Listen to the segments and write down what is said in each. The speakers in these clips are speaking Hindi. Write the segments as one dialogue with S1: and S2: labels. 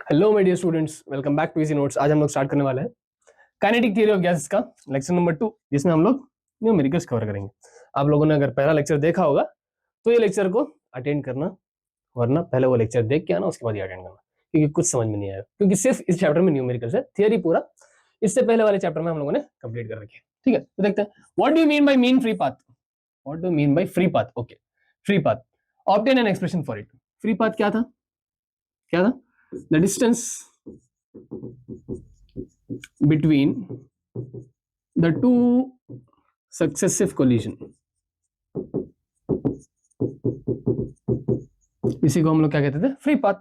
S1: Hello my dear students, welcome back to easy notes. आज हम लोग स्टार्ट करने वाले हैं काइनेटिक थ्योरी ऑफ गैसेस का लेक्चर नंबर 2, जिसमें हम लोग न्यूमेरिकल्स कवर करेंगे। आप लोगों ने अगर पहला लेक्चर देखा होगा तो ये लेक्चर को अटेंड करना, वरना पहले वो लेक्चर देख के आना, उसके बाद ये अटेंड करना, क्योंकि कुछ समझ में नहीं आएगा, क्योंकि सिर्फ इस चैप्टर में न्यूमेरिकल्स है, थियरी पूरा इससे पहले वाले चैप्टर में हम लोगों ने कंप्लीट कर रखी है। ठीक है, तो देखते हैं what do you mean by mean free path. What do you mean by free path? Okay, free path, obtain an expression for it. Free path क्या था? The distance between the two successive collision, इसी को हम लोग क्या कहते थे? Free path.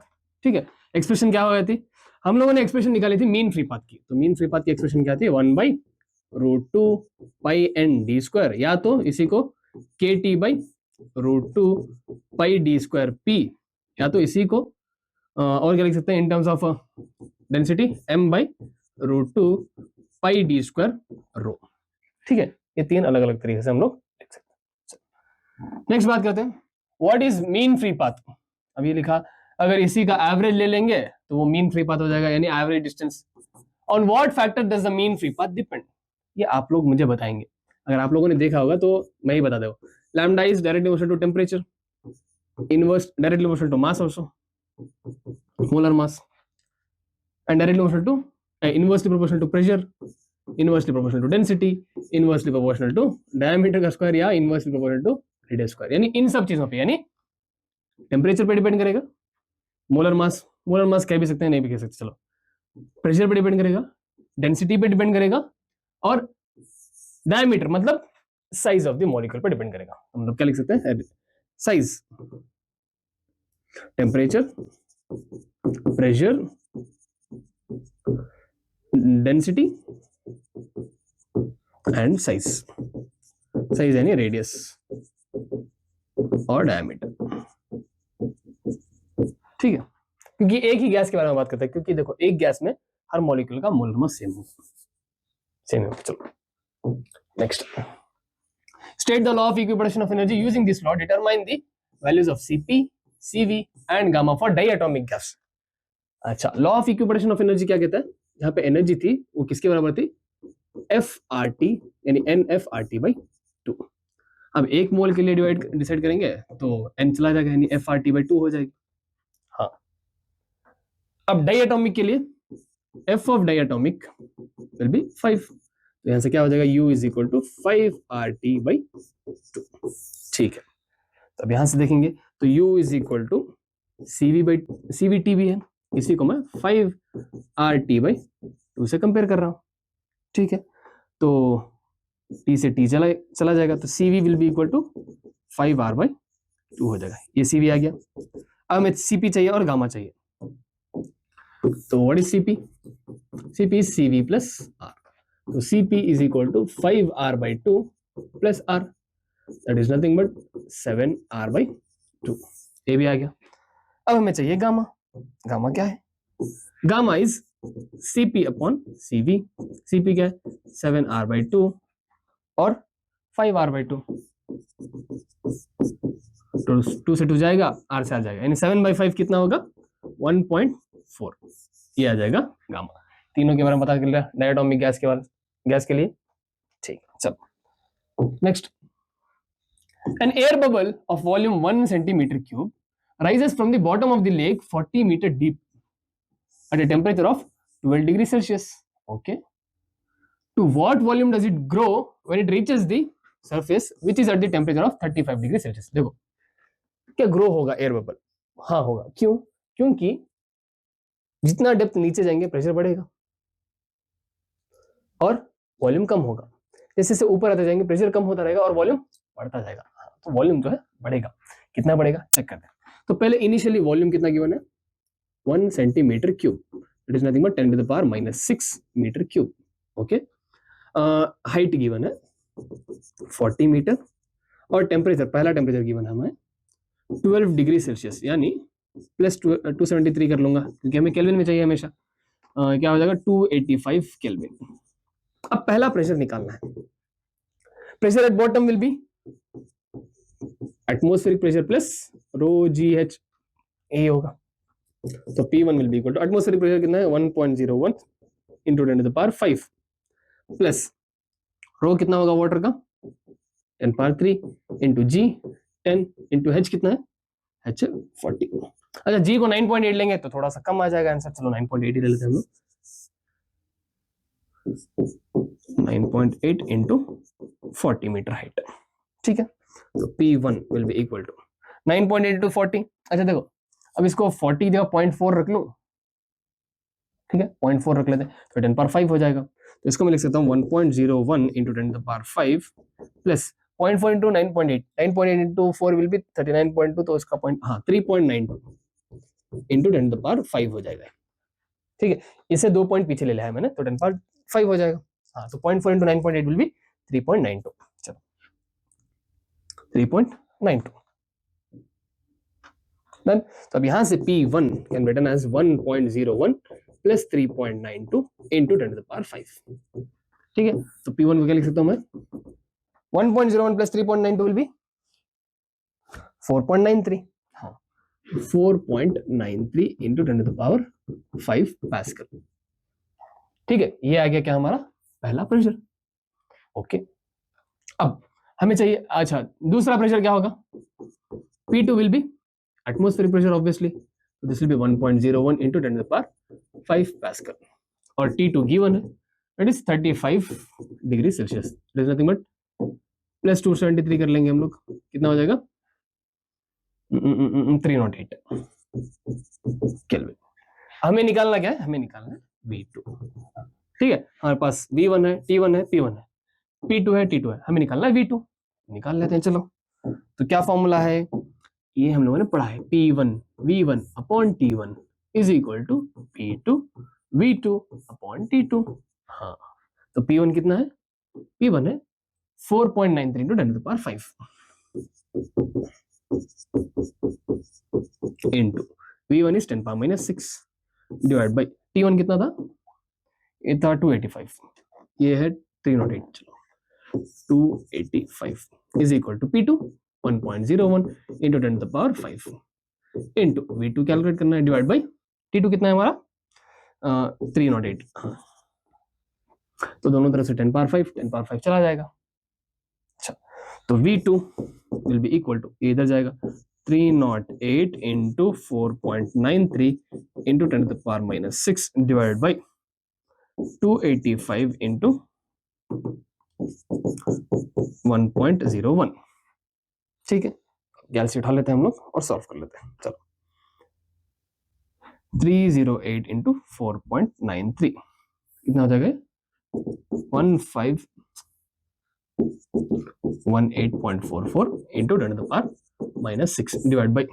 S1: ठीक है, एक्सप्रेशन क्या हो गई थी? हम लोगों ने एक्सप्रेशन निकाली थी मीन फ्री पाथ की। तो मीन फ्री पाथ की एक्सप्रेशन क्या थी? 1/√2 पाई एन डी स्क्वायर, या तो इसी को KT/√2 पाई डी स्क्वायर पी, या तो इसी को और क्या लिख सकते हैं in terms of density M/√2 pi d square rho. ठीक है, ये तीन अलग अलग तरीके से हम लोग लिख सकते हैं। नेक्स्ट बात करते हैं what is mean free path. अब ये लिखा, अगर इसी का एवरेज ले लेंगे तो वो मीन फ्री पाथ हो जाएगा, यानी average distance. On what factor does the mean free path depend? ये आप लोग मुझे बताएंगे। अगर आप लोगों ने देखा होगा तो मैं ही बता दूं। Lambda is directly proportional to temperature, inverse directly proportional to mass also, molar mass, and directly proportional to inversely proportional to pressure, inversely proportional to density, inversely proportional to diameter का स्क्वायर, या inversely proportional to radius square. यानी इन सब चीजों पे, यानी टेम्परेचर पे डिपेंड करेगा, मोलर मास कह भी सकते हैं, नहीं भी कह सकते, चलो, प्रेशर पे डिपेंड करेगा, डेंसिटी पे डिपेंड करेगा, और डायमीटर मतलब साइज ऑफ द मॉलिक्यूल पे डिपेंड करेगा। हम लोग क्या लिख सकते हैं? Size, temperature, pressure, density and size यानी रेडियस और डायमीटर। ठीक है, क्योंकि एक ही गैस के बारे में बात करते हैं, क्योंकि देखो एक गैस में हर मॉलिक्यूल का मोलर मास सेम होगा। चलो next, state the law of equipotential of energy. Using this law determine the values of Cp, Cv and gamma for diatomic gas. अच्छा, law of equipotential of energy क्या कहता है? यहाँ पे एनर्जी थी वो किसके बराबर थी? FRT, यानी NFRT/2। अब एक मोल के लिए डिसाइड करेंगे तो n चला जाएगा, यानी FRT/2 हो जाएगी। हाँ, अब डायटोमिक के लिए F of diatomic will be 5, तो यहां से क्या हो जाएगा? U is equal to 5RT/2। ठीक है, तो अब यहां से देखेंगे तो U is equal to CVT भी है, इसी को मैं 5RT/2 से कंपेयर कर रहा हूं। ठीक है, तो T से T चला जाएगा, तो CV will be equal to 5R/2 हो जाएगा। ये CV आ गया। अब हमें CP चाहिए और गामा चाहिए, तो what is CP? CP is CV plus R, तो CP is equal to 5R/2 plus R, that is nothing but 7R/2। ये भी आ गया। अब हमें चाहिए गामा। गामा क्या है? Gamma is CP upon CV। CP क्या है? 7R/2 और 5R/2, तो 2 से 2 जाएगा, R से आ जाएगा, यानी 7/5 कितना होगा? 1.4। ये आ जाएगा गामा। तीनों के बारे में पता चल रहा है डायटोमिक गैस के लिए। ठीक, चलो next, an air bubble of volume 1 centimetre cube rises from the bottom of the lake 40 meter deep at a temperature of 12 degrees Celsius. Okay. To what volume does it grow when it reaches the surface which is at the temperature of 35 degrees Celsius? देखो क्या ग्रो होगा एयर बबल? हाँ होगा। क्यों? क्योंकि जितना डेप्थ नीचे जाएंगे प्रेशर बढ़ेगा और वॉल्यूम कम होगा। जैसे जैसे ऊपर आते जाएंगे प्रेशर कम होता रहेगा और वॉल्यूम बढ़ता जाएगा। तो वॉल्यूम जो है बढ़ेगा। कितना बढ़ेगा चेक करते हैं। तो पहले इनिशियली वॉल्यूम कितना गिवन है? 1 centimetre cube, it is nothing but 10⁻⁻6 metre cube. Okay, height given है 40 मीटर और टेम्परेचर, पहला टेम्परेचर गिवन है हमें 12 डिग्री सेल्सियस, यानी प्लस 273 कर लूंगा क्योंकि हमें केल्विन में चाहिए हमेशा। क्या हो जाएगा? 285 केल्विन। अब पहला प्रेशर निकालना है। Pressure at bottom will be atmospheric pressure plus ρGH, ये होगा। तो P1 will be equal to atmospheric pressure कितना है 1.01 into 10 to the power 5 plus rho कितना होगा वाटर का 10 power 3 into g 10 into H कितना है H 40। अच्छा जी को 9.8 लेंगे तो थोड़ा सा कम आ जाएगा आंसर, चलो 9.8 ही ले लेते हैं हम लोग। 9.8 इंटू 40 मीटर हाइट, ठीक है। तो P1 will be equal to 9.8 into 40। अच्छा देखो अब इसको 40 जगह 0.4 रख लो, ठीक है 0.4 रख लेते हैं तो 10 पावर 5 हो जाएगा। तो इसको मैं लिख सकता हूँ 1.01 into 10 to the power 5 plus 0.4 into 9.8, 9.8 into 4 will be 39.2, तो इसका पॉइंट हाँ 3.92 इंटू 10 टू द पावर 5 हो जाएगा, ठीक है। इसे 2 पॉइंट पीछे ले लिया है मैंने तो 10 पावर 5 हो जाएगा। हाँ तो 0.4 इंटू 9.8 विल बी 3.92, चलो 3.92 डन। तो अब यहां से P1 can written as 1.01 plus 3.92 into 10 to the power 5, ठीक है। तो P1 को क्या लिख सकता हूं मैं 1.01 प्लस 3.92 विल बी 4.93, हाँ 4.93 into 10 to the power 5 pascal, ठीक है। ये आ गया क्या हमारा पहला प्रेशर, ओके। अब हमें चाहिए अच्छा दूसरा प्रेशर क्या होगा P2 will be atmospheric pressure obviously, so this will be 1.01 into 10 to the power 5 pascal और T2 given है it is 35 degree Celsius, it is nothing but plus 273 कर लेंगे हम लोग, कितना हो जाएगा 308 केल्विन। हमें निकालना क्या है, हमें निकालना है V2, ठीक है। हमारे पास V1 है, T1 है, P1 है, P2 है, T2 है, हमें निकालना है V2, निकाल लेते हैं चलो। तो क्या फॉर्मूला है, ये हम लोगों ने पढ़ा है P1 V1 upon T1 is equal to P2 V2 upon T2। हाँ तो P1 कितना है, P1 है 4.93 into 10 to the power 5 into V1 is 10 power minus 6 divide by T1 कितना था, ये था 285, ये है 308, चलो 285 is equal to P2 1.01 into 10 to the power 5 into V2 calculate करना है डिवाइड बाई T2 कितना है हमारा 308, तो दोनों तरफ से 10 पावर 5 चला जाएगा। अच्छा तो V2 will be equal to इधर जाएगा 308 into 4.93 into 10 to the power minus 6 divide by 285 into 1.01, ठीक है। गैस उठा लेते हैं हम लोग और सॉल्व कर लेते हैं, चलो 308 इंटू 4.93 कितना हो जाएगा 1518.44 into 10 to the power minus 6 divide by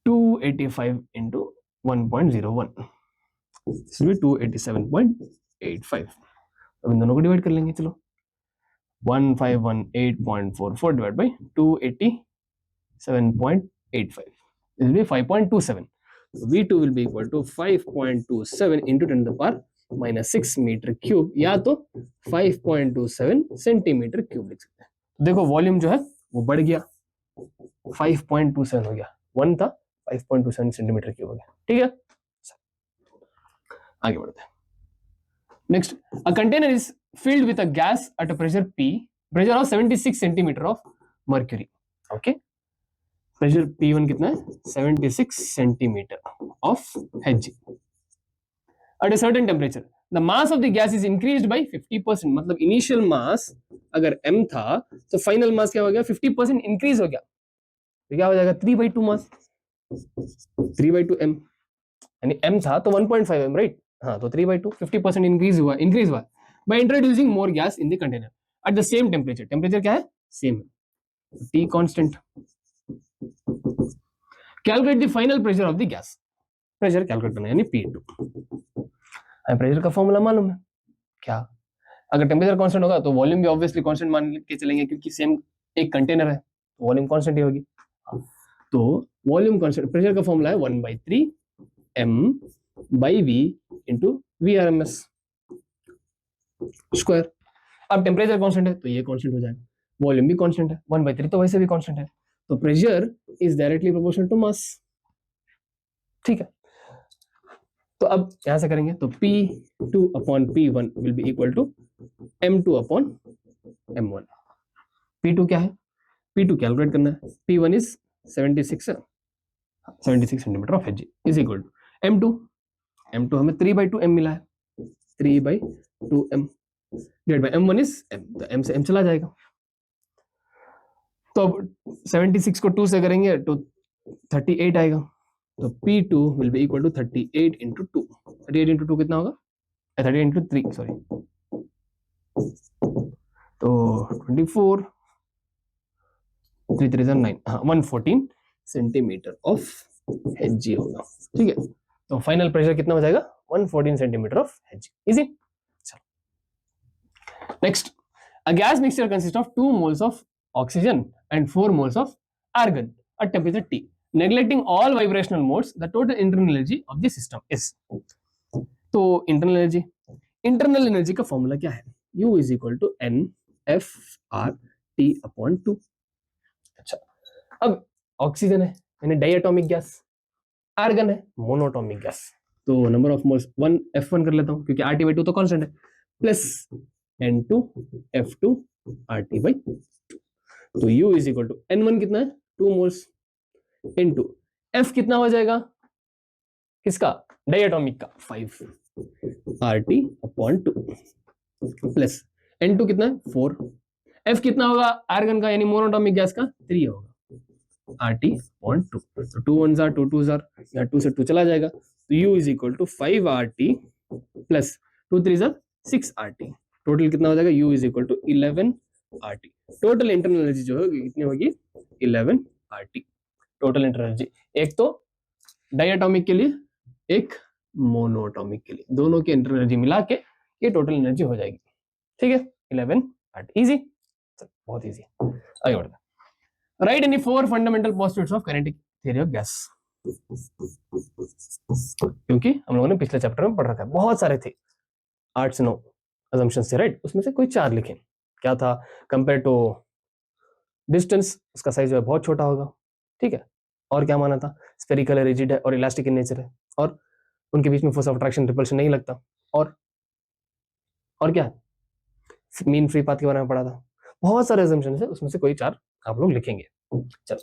S1: 285 into 1.01 287.85। अब इन दोनों को डिवाइड कर लेंगे, चलो 1518.44 divide by 287.85 will be 5.27, so V2 will be equal to 5.27 into 10 to the power minus 6 metre cube, या तो 5.27 सेंटीमीटर क्यूब लिख सकते हैं। देखो वॉल्यूम जो है वो बढ़ गया 5.27 हो गया, 1 था 5.27 सेंटीमीटर क्यूब हो गया, ठीक है। आगे बढ़ते हैं। Next, a container is filled with a gas at a pressure P, pressure of 76 centimeter of mercury, okay, pressure P1 कितना है 76 centimetre of Hg at a certain temperature, the mass of the gas is increased by 50%, मतलब इनिशियल मास अगर m था तो फाइनल मास क्या हो गया 50% इंक्रीज हो गया, तो क्या हो जाएगा 3/2 मास, 3/2 m, यानी m था तो 1.5 m, राइट, हाँ तो 3/2 50% इंक्रीज हुआ by introducing more gas in the container at the same temperature, temperature क्या है सेम है, T constant. Calculate the final pressure of the gas, pressure calculate करना है यानी P2। हमें प्रेशर का फॉर्मूला मालूम है क्या, अगर टेम्परेचर कांस्टेंट होगा तो वॉल्यूम भी ऑब्वियसली कांस्टेंट मान के चलेंगे क्योंकि सेम एक कंटेनर है, वॉल्यूम कांस्टेंट ही होगी। तो वॉल्यूम कांस्टेंट, प्रेशर का फॉर्मूला है 1/3 m/v into Vrms स्क्वायर। अब टेम्परेचर कांस्टेंट है तो ये कांस्टेंट हो जाएगा, वॉल्यूम भी कांस्टेंट है 1/3 तो वैसे भी कांस्टेंट है, तो pressure is directly proportional to mass, ठीक है, तो अब यहां से करेंगे तो P2 upon P1 will be equal to M2 upon M1। P2 क्या है, P2 कैलकुलेट करना है, P1 is 76 centimetre of h is equal to M2 हमें 3/2 M मिला है, 3/2M divide by M1 is M, तो M से M चला जाएगा। तो अब 76 को 2 से करेंगे तो 38 आएगा, तो P2 will be equal to 38 into 2। 38 into 2 कितना होगा, 38 इंटू 3 सॉरी, तो 24, 3 3 9, हाँ 114 सेंटीमीटर ऑफ Hg होगा। ठीक है, तो फाइनल प्रेशर कितना हो जाएगा, 114 centimetre of Hg। Easy. Next, a gas mixture consists of 2 moles of oxygen and 4 moles of argon at temperature T. Neglecting all vibrational modes, the total internal energy of the system is. तो इंटरनल एनर्जी का फॉर्मूला क्या है, U is equal to NFRT upon 2। अच्छा, अब ऑक्सीजन है यानी डाइएटॉमिक गैस, आर्गन है मोनोटॉमिक गैस, तो नंबर ऑफ मोल्स 1 F1 कर लेता हूं क्योंकि RT/2 तो कांस्टेंट है, प्लस N2 F2 RT/2। तो U is equal to N1 कितना है 2 मोल्स इनटू F कितना हो जाएगा किसका, डाइएटॉमिक का 5 RT अपॉन 2 प्लस N2 कितना है 4, F कितना होगा आर्गन का यानी मोनोटॉमिक गैस का 3 होगा RT अपॉन 2, तो 2 1s are 2 2s are, या 2 से 2 चला जाएगा, तो U is equal to 5 RT plus 2 3s are 6 RT, total कितना हो जाएगा U is equal to 11 RT। Total internal energy जो होगी कितनी होगी 11 RT टोटल इंटरनल एनर्जी, एक तो डाइएटॉमिक के लिए एक मोनोटॉमिक के लिए, दोनों की इंटरनल एनर्जी मिला के ये टोटल एनर्जी हो जाएगी। ठीक है, 11 RT। इजी, बहुत इजी। आगे बढ़ते हैं, right any 4 fundamental postulates of kinetic theory of gas. क्योंकि हम लोगों ने पिछले चैप्टर में पढ़ रखा है, बहुत सारे थे 8 से 9 assumptions थे, राइट, उसमें से कोई 4 लिखें। क्या था, कंपेयर टू डिस्टेंस उसका साइज जो है बहुत छोटा होगा, ठीक है, और क्या माना था, स्फेरिकल है, रिजिड है और इलास्टिक इन नेचर है, और उनके बीच में फोर्स ऑफ अट्रैक्शन रिपल्शन नहीं लगता, और क्या मीन फ्री पाथ के बारे में पढ़ा था। बहुत सारे assumptions है, उसमें से कोई 4 आप लोग लिखेंगे। चलो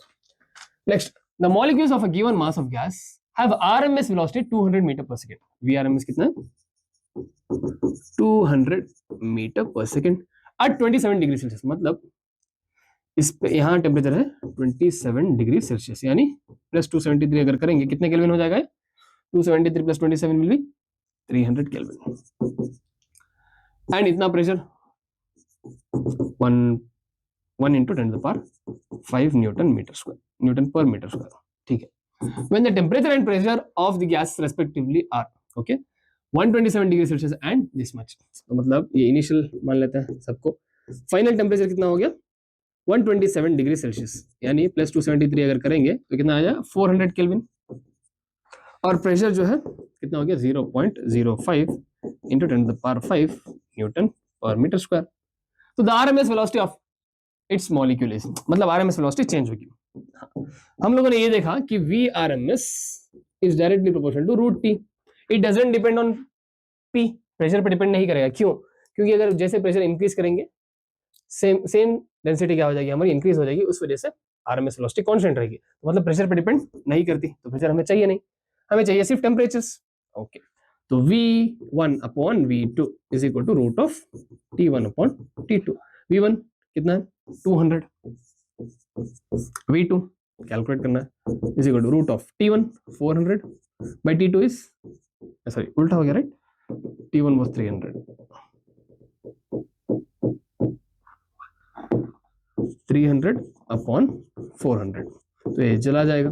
S1: next, the molecules of a given mass of gas have RMS velocity 200 metre पर सेकंड। वीआरएमएस कितना है 200 मीटर पर सेकंड एट 27 डिग्री सेल्सियस, मतलब इस पे यहाँ टेम्परेचर है 27 डिग्री सेल्सियस, यानी प्लस 273 अगर करेंगे कितने केल्विन हो जाएगा, 273 plus 27 will be 300 kelvin, and इतना pressure 1 into 10 to the power 5 newton पर मीटर स्क्वायर। ठीक है, when the temperature and pressure of the gas respectively are okay 127 degree Celsius and this much, तो मतलब ये इनिशियल मान लेते हैं सबको, फाइनल टेम्परेचर कितना हो गया 127 डिग्री सेल्सियस, यानी प्लस 273 अगर करेंगे तो कितना आ जाएगा 400 केल्विन, और प्रेशर जो है कितना हो गया 0.05 into 10 to the power 5 newton पर मीटर स्क्वायर। तो the RMS velocity of its molecule is, मतलब आरएमएस वेलोसिटी चेंज होगी। हम लोगों ने ये देखा कि V RMS is directly proportional to root T, it doesn't depend on P, pressure पर डिपेंड नहीं करेगा। क्यों, क्योंकि अगर जैसे प्रेशर इंक्रीज करेंगे सेम डेंसिटी क्या हो जाएगी हमारी इंक्रीज हो जाएगी, उस वजह से आरएमएस वेलोसिटी कांस्टेंट रहेगी, तो मतलब प्रेशर पर डिपेंड नहीं करती, तो प्रेशर हमें चाहिए नहीं, हमें चाहिए सिर्फ टेम्परेचर्स। ओके, तो V1 upon V2 is equal to root of T1 upon T2। V1 कितना है 200, V2 कैलकुलेट करना है is equal to root of T1 400 by T2 is, sorry उल्टा हो गया राइट, T1 वाज 300, 300 अपॉन 400, तो ये चला जाएगा।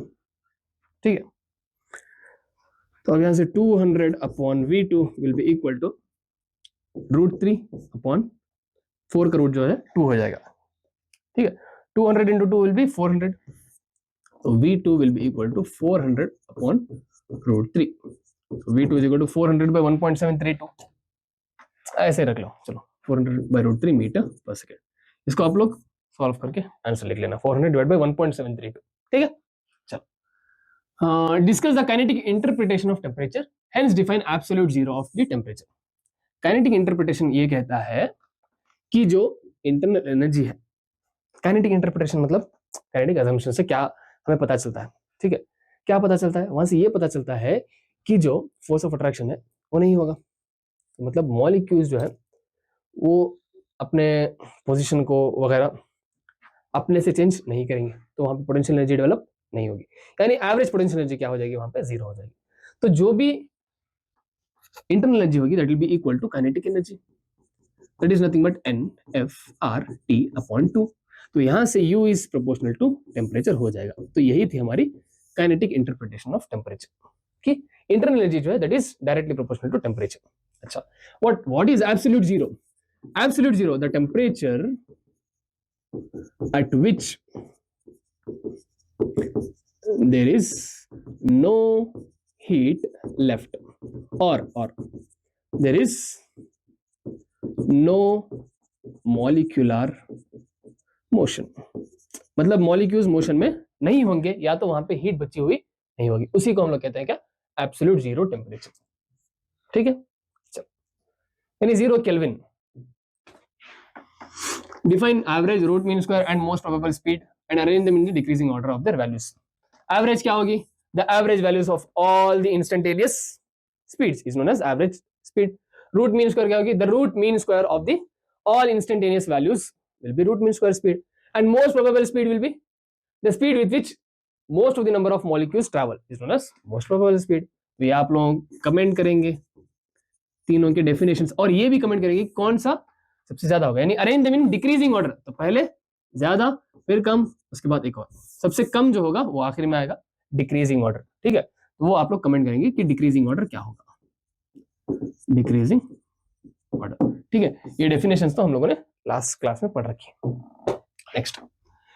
S1: ठीक है, तो अब यहां से 200 upon V2 will be equal to root 3 upon 4 का रूट जो है 2 हो जाएगा। ठीक है, 200 into 2 will be 400, so V2 will be equal to 400 upon root 3, so V2 is equal to 400 by 1.732, ऐसे रख लो, चलो 400 by root 3 मीटर पर सेकेंड, इसको आप लोग सॉल्व करके आंसर लिख लेना 400 डिवाइड बाय 1.732। ठीक है, चलो discuss the kinetic interpretation of temperature, hence define absolute zero of the temperature. Kinetic interpretation ये कहता है कि जो इंटरनल एनर्जी है, काइनेटिक इंटरप्रिटेशन मतलब काइनेटिक अजम्पशन से क्या हमें पता चलता है, ठीक है, क्या पता चलता है, वहां से ये पता चलता है कि जो फोर्स ऑफ अट्रैक्शन है वो नहीं होगा, मतलब मॉलिक्यूल्स जो है वो अपने पोजीशन को वगैरह अपने से चेंज नहीं करेंगे, तो वहां पे पोटेंशियल एनर्जी डेवलप नहीं होगी, यानी एवरेज पोटेंशियल एनर्जी क्या हो जाएगी, वहां पे जीरो हो जाएगी। तो जो भी इंटरनल एनर्जी होगी that will be equal to kinetic energy, that is nothing but NFRT/2। तो यहां से U is proportional to temperature हो जाएगा। तो यही थी हमारी काइनेटिक इंटरप्रिटेशन ऑफ टेम्परेचर कि इंटरनल एनर्जी जो है that is directly proportional to temperature. अच्छा, what is absolute zero? Absolute zero, the temperature at which there is no heat left, or there is no molecular motion, मतलब मॉलिक्यूल्स मोशन में नहीं होंगे या तो वहां पे हीट बची हुई नहीं होगी, उसी को हम लोग कहते हैं क्या, एब्सोल्यूट जीरो टेम्परेचर। ठीक है, चलो, यानी zero kelvin. Define average, root mean square and most probable speed and arrange them in the decreasing order of their values. Average क्या होगी? The average values of all the instantaneous speeds is known as average speed. Root mean square क्या होगी? The root mean square of the all instantaneous values will be root mean square speed, and most probable speed will be the speed with which most of the number of molecules travel is known as most probable speed. तो ये आप लोग कमेंट करेंगे तीनों के डेफिनेशंस, और ये भी कमेंट करेंगे कौन सा सबसे ज्यादा होगा, यानी arrange them in decreasing order, तो पहले ज्यादा फिर कम उसके बाद एक और, सबसे कम जो होगा वो आखिर में आएगा डिक्रीजिंग ऑर्डर। ठीक है, तो वो आप लोग कमेंट करेंगे कि डिक्रीजिंग ऑर्डर क्या होगा, डिक्रीजिंग ऑर्डर। ठीक है, ये डेफिनेशंस तो हम लोगों ने लास्ट क्लास में पढ़ रखी है। नेक्स्ट,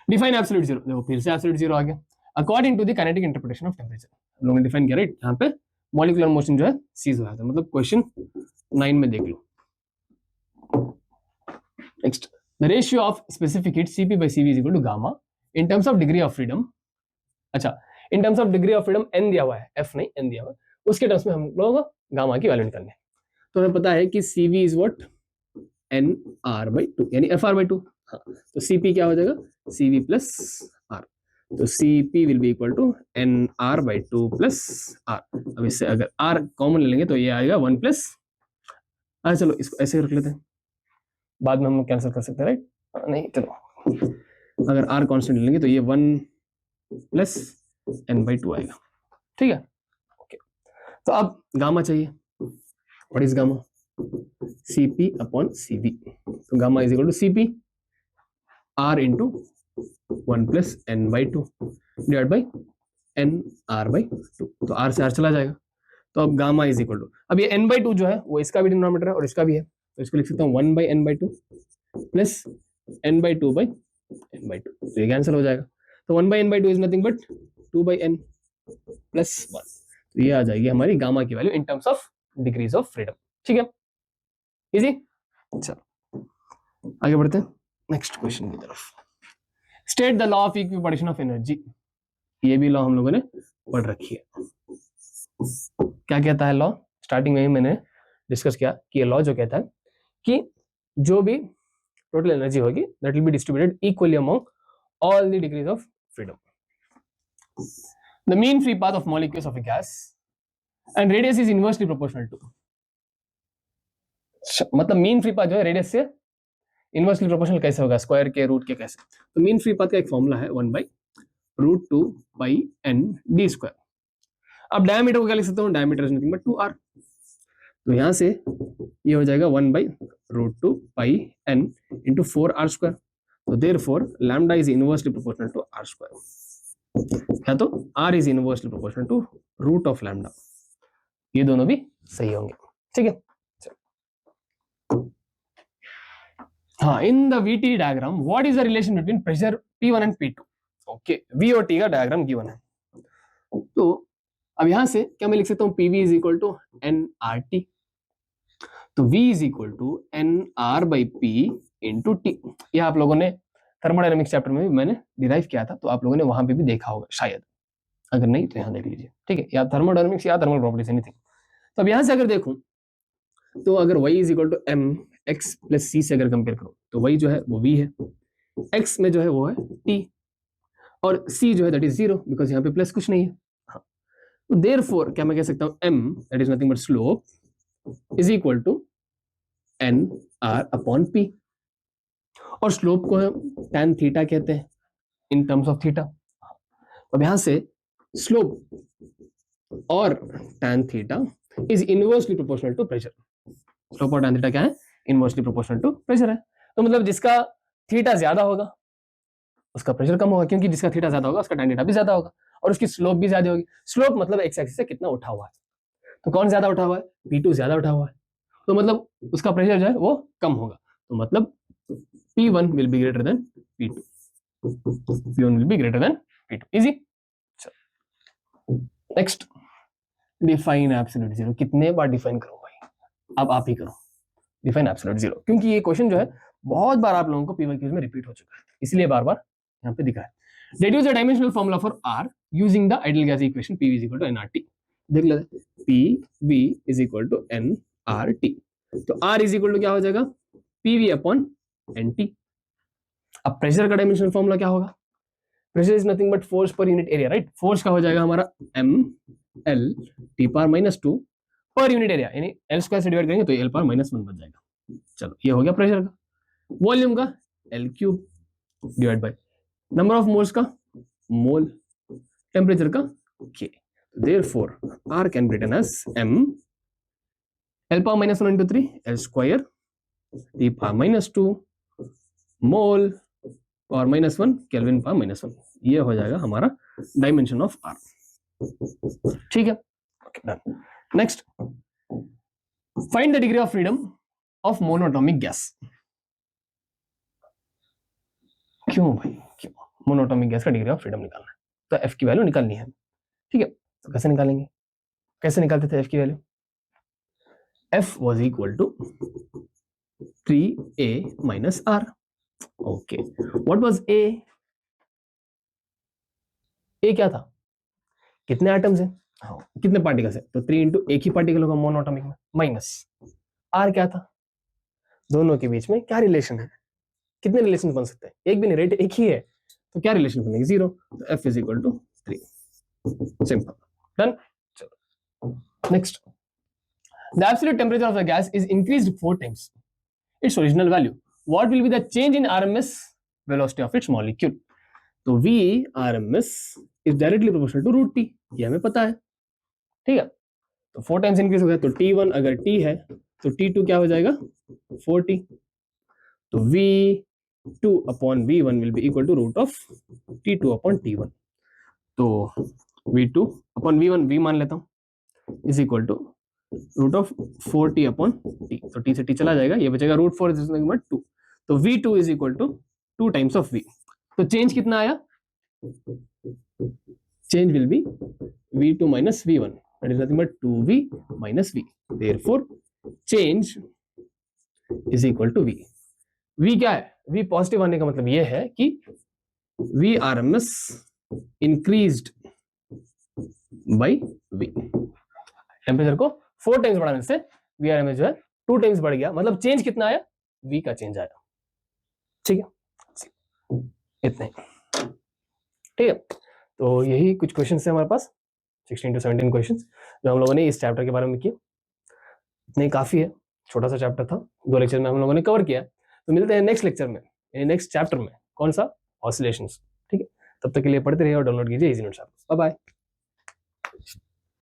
S1: डिफाइन एब्सोल्यूट जीरो, देखो फिर से एब्सोल्यूट जीरो आ गया। According to the kinetic interpretation of temperature, हम लोगों ने डिफाइन किया राइट, यहाँ पे मॉलिक्यूलर मोशन जो है सीज हो जाता है, मतलब क्वेश्चन 9 में देख लो। Next, the ratio of specific heat Cp/Cv is equal to gamma in terms of degree of freedom. अच्छा, in terms of degree of freedom n दिया हुआ है, f नहीं n दिया हुआ है, उसके टर्म्स में हम लोग गामा की वैल्यू निकालनी है। तो हमें पता है कि Cv is what, nr/2 यानी fr/2। हाँ, तो Cp क्या हो जाएगा, Cv plus r, तो Cp will be equal to nr/2 plus r। अब इससे अगर r कॉमन ले लेंगे तो ये आएगा 1 plus, चलो इसको ऐसे रख लेते हैं, बाद में हम कैंसिल कर सकते हैं राइट, नहीं चलो, अगर r कांस्टेंट लेंगे तो ये 1 प्लस n/2 आएगा। ठीक है, ओके, तो अब गामा चाहिए, व्हाट इज गामा, Cp/Cv, तो gamma is equal to Cp r into 1 plus n/2 divide by nr/2, तो r से r चला जाएगा, तो अब गामा इज इक्वल टू, अब ये n/2 जो है वो इसका भी डिनोमिनेटर है और इसका भी है, तो इसको लिख सकता हूँ 1/n/2 प्लस n/2/n/2, तो ये कैंसिल हो जाएगा, तो 1/n/2 is nothing but 2/n plus 1, तो ये आ जाएगी हमारी गामा की value in terms of degrees of freedom. ठीक है, इजी। चलो आगे बढ़ते हैं नेक्स्ट क्वेश्चन की तरफ। State the law of equipartition of energy, ये भी लॉ हम लोगों ने पढ़ रखी है। क्या कहता है लॉ, स्टार्टिंग में ही मैंने डिस्कस किया कि ये लॉ जो कहता है कि जो भी टोटल एनर्जी होगी that will be distributed equally among all the degrees of freedom. The mean free path of molecules of a gas and radius is inversely proportional to, मतलब मीन फ्री पाथ जो है रेडियस से इनवर्सली प्रोपोर्शनल कैसे होगा, स्क्वायर के, रूट के, कैसे, तो मीन फ्री पाथ का एक फॉर्मूला है 1/√2 पाई n d स्क्वायर। अब डायमीटर को क्या लिख सकता हूँ, diameter is nothing but 2r, तो यहां से ये हो जाएगा 1/√2 pi n into 4r square, तो therefore lambda is inversely proportional to r square, या तो r is inversely proportional to root of lambda, ये दोनों भी सही होंगे। ठीक है, हाँ, in the VT diagram what is the relation between pressure P1 and P2, okay, V और T का डायग्राम गिवन है, तो अब यहां से क्या मैं लिख सकता हूँ, PV is equal to nRT, तो V is equal to nR/P into T, यह आप लोगों ने थर्मोडायनेमिक्स चैप्टर में भी मैंने डिराइव किया था, तो आप लोगों ने वहां पे भी देखा होगा शायद। अगर नहीं तो यहाँ देख लीजिए, ठीक है, या थर्मोडायनामिक्स या थर्मल प्रॉपर्टीज एनीथिंग। तो अब यहाँ से अगर देखूं तो अगर y is equal to M X plus C से अगर कंपेयर करूं तो y जो है वो v है, x में जो है वो है t, और c जो है दैट इज 0 बिकॉज यहाँ पे प्लस कुछ नहीं है। हाँ, तो देयरफॉर क्या मैं कह सकता हूँ m that is nothing but slope is equal to n r upon p, और स्लोप को हम tan थीटा कहते हैं इन टर्म्स ऑफ थीटा। अब यहां से स्लोप और tan theta is inversely proportional to pressure. Slope और tan थीटा क्या है? इनवर्सली प्रोपोर्शनल टू प्रेशर है। तो मतलब जिसका थीटा ज्यादा होगा उसका प्रेशर कम होगा, क्योंकि जिसका थीटा ज्यादा होगा उसका tan थीटा भी ज्यादा होगा, और उसकी स्लोप भी ज्यादा होगी। स्लोप मतलब एक्स एक्सिस से कितना उठा हुआ है, तो कौन ज्यादा उठा हुआ है? P2 ज्यादा उठा हुआ है, तो मतलब उसका प्रेशर जो है वो कम होगा। तो मतलब P1 will be greater than P2, P1 will be greater than P2, easy. Next, define absolute zero. कितने बार डिफाइन करूं भाई, अब आप ही करो डिफाइन एब्सोल्यूट जीरो, क्योंकि ये क्वेश्चन जो है बहुत बार आप लोगों को पीवाईक्यूज में रिपीट हो चुका है, इसलिए बार बार यहाँ पे दिख रहा है। Deduce the dimensional formula for R using the ideal gas equation PV is equal to nRT. देख लेते, PV is equal to nRT, तो आर इज इक्वल टू क्या हो जाएगा? PV upon nT. अब प्रेशर का डायमेंशनल फॉर्मूला क्या होगा? Pressure is nothing but force पर यूनिट एरिया, राइट? फोर्स का हो जाएगा हमारा M L T power minus 2 पर यूनिट एरिया, यानी एल स्क्वायर से डिवाइड करेंगे तो एल पावर माइनस 1 बच जाएगा। चलो, ये हो गया प्रेशर का। वॉल्यूम का L cube divide by number of moles का मोल, टेम्परेचर का K. Therefore R can be written as M L power minus 1 into 3 L square T power minus 2 mole power minus 1 kelvin power minus 1। ये हो जाएगा हमारा डायमेंशन ऑफ आर, ठीक है। Done. Next, find the degree of freedom of monoatomic gas. क्यों भाई, क्यों? मोनोटॉमिक गैस का डिग्री ऑफ फ्रीडम निकालना है तो एफ की वैल्यू निकालनी है, ठीक है। तो कैसे निकालेंगे? कैसे निकालते थे एफ की value? F was equal to 3a minus r। Okay, what was a? a क्या था? कितने एटम्स हैं? हाँ, कितने पार्टिकल्स है? तो 3 इंटू एक ही पार्टिकल होगा मोनोटॉमिक में, माइनस r क्या था? दोनों के बीच में क्या रिलेशन है? कितने रिलेशन बन सकते हैं? एक भी नहीं, राइट? एक ही है, तो क्या रिलेशन बनेगी? 0। तो f is equal to 3, simple. Done. चलो next, the absolute temperature of the gas is increased 4 times its original value. What will be the change in RMS velocity of its molecule? तो V RMS is directly proportional to root T, ये हमें पता है, ठीक है। तो 4 टाइम्स इंक्रीज हो गया, तो T1 अगर T है तो T2 क्या हो जाएगा? 4T। तो V2 अपॉन V1 will be equal to root of T2 अपॉन T1। तो V2 अपॉन V1 V मान लेता हूँ is equal to root of 4t upon T, तो t से t चला जाएगा, ये बचेगा रूट 4 इज नथिंग बट 2। तो v2 is equal to 2 times of v। तो चेंज कितना आया? Change will be v2 minus v1, that is nothing but 2v minus v। Therefore change is equal to v। v क्या है? v पॉजिटिव आने का मतलब ये है कि v RMS increased by v। Temperature को 4 टाइम्स बढ़ाने से VRMS जो है 2 टाइम्स बढ़ गया, मतलब चेंज कितना आया? V का चेंज आया, ठीक है। इतने, ठीक है। तो यही कुछ क्वेश्चंस है हमारे पास, 16 to 17 क्वेश्चंस जो हम लोगों ने इस चैप्टर के बारे में किए। इतने काफी है, छोटा सा चैप्टर था, 2 लेक्चर में हम लोगों ने कवर किया। तो मिलते हैं नेक्स्ट लेक्चर में, नेक्स्ट चैप्टर में। कौन सा? ऑसिलेशंस, ठीक है। तब तक के लिए पढ़ते रहिए और डाउनलोड कीजिए Easy Notes app. Bye bye.